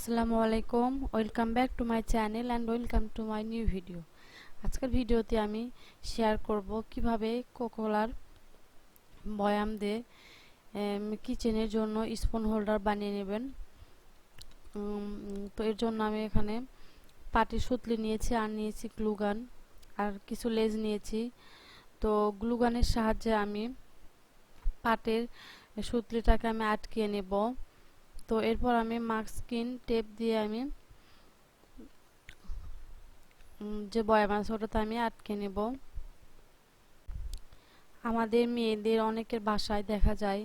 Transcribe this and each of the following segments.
আসসালামু আলাইকুম, welcome back to my channel and welcome to my new video. আজকের ভিডিওতে আমি শেয়ার করব কিভাবে কোকোলার বয়াম দিয়ে কিচেনের জন্য স্পুন হোল্ডার বানিয়ে নেবেন। তো এর জন্য আমি এখানে পাটির সুতলি নিয়েছি আর নিয়েছি গ্লুগান আর কিছু লেজ নিয়েছি। তো গ্লুগানের সাহায্যে আমি পাটের সুতলিটাকে আমি আটকিয়ে নেব। তো এরপর আমি মাস্কিন টেপ দিয়ে আমি যে বয়াম আছে ওটাতে আমি আটকে নেব। আমাদের মেয়েদের অনেকের বাসায় দেখা যায়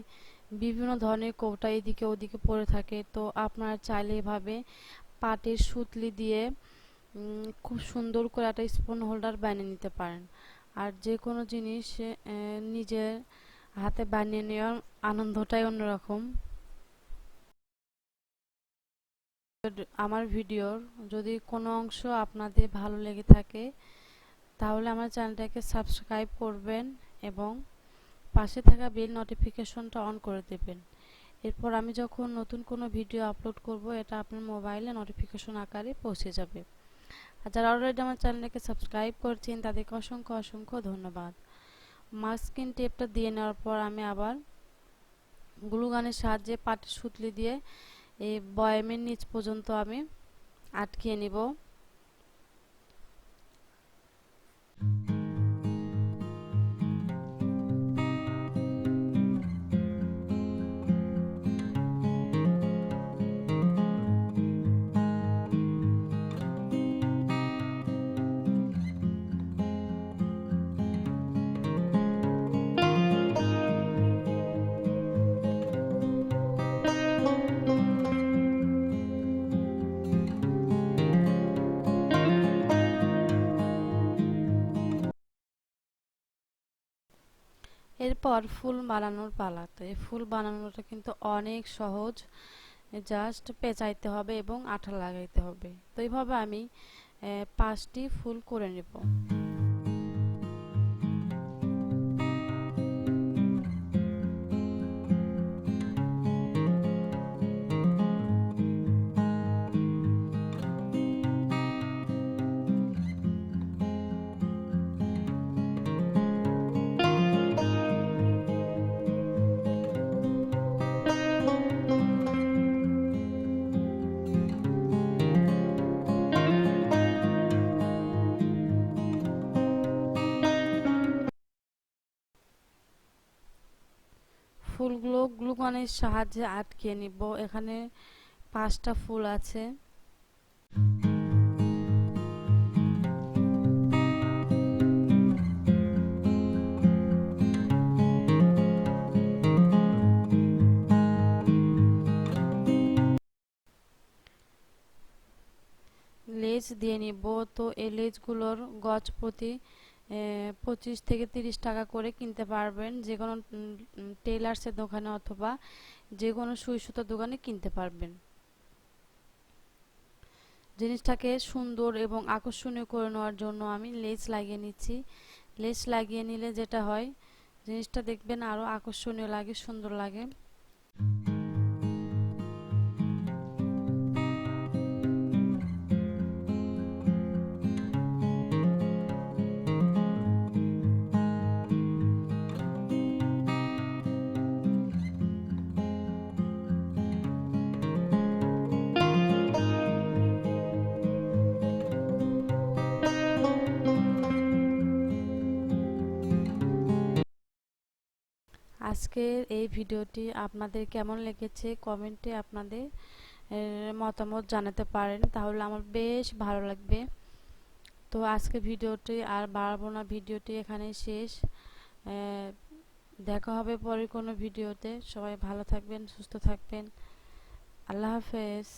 বিভিন্ন ধরনের কৌটা এদিকে ওদিকে পড়ে থাকে। তো আপনারা চাইলে এভাবে পাটের সুতলি দিয়ে খুব সুন্দর করে একটা স্পুন হোল্ডার বানিয়ে নিতে পারেন। আর যে কোনো জিনিস নিজের হাতে বানিয়ে নেওয়ার আনন্দটাই অন্যরকম। আমার ভিডিওর যদি কোনো অংশ আপনাদের ভালো লেগে থাকে তাহলে আমার চ্যানেলটাকে সাবস্ক্রাইব করবেন এবং পাশে থাকা বেল নোটিফিকেশনটা অন করে দেবেন। এরপর আমি যখন নতুন কোনো ভিডিও আপলোড করব এটা আপনার মোবাইলে নোটিফিকেশন আকারে পৌঁছে যাবে। আর যারা অলরেডি আমার চ্যানেলটাকে সাবস্ক্রাইব করছেন তাদেরকে অসংখ্য অসংখ্য ধন্যবাদ। মাস্কিন টেপটা দিয়ে নেওয়ার পর আমি আবার গ্লু গানের সাহায্যে পাটের সুতলি দিয়ে এই বয়ামের নিচ পর্যন্ত আমি আটকিয়ে নিব। এরপর ফুল বানানোর পালা। তো এই ফুল বানানোটা কিন্তু অনেক সহজ, জাস্ট পেঁচাইতে হবে এবং আঠা লাগাইতে হবে। তো এইভাবে আমি 5টি ফুল করে নেব। ফুলগুলো গ্লুগনের সাহায্যে আটকে নিব। এখানে 5টা ফুল আছে। লেজ দিয়ে নিব। তো এই লেজগুলোর গজ প্রতি 25 থেকে 30 টাকা করে কিনতে পারবেন যে কোনো টেলার্সের দোকানে অথবা যে কোনো সুই সুতার দোকানে কিনতে পারবেন। জিনিসটাকে সুন্দর এবং আকর্ষণীয় করে নেওয়ার জন্য আমি লেস লাগিয়ে নিচ্ছি। লেস লাগিয়ে নিলে যেটা হয় জিনিসটা দেখবেন আরও আকর্ষণীয় লাগে, সুন্দর লাগে। আজকের এই ভিডিওটি আপনাদের কেমন লেগেছে কমেন্টে আপনাদের মতামত জানাতে পারেন, তাহলে আমার বেশ ভালো লাগবে। তো আজকে ভিডিওটি আর বাড়াবো না, ভিডিওটি এখানেই শেষ। দেখা হবে পরের কোনো ভিডিওতে। সবাই ভালো থাকবেন, সুস্থ থাকবেন। আল্লাহ হাফেজ।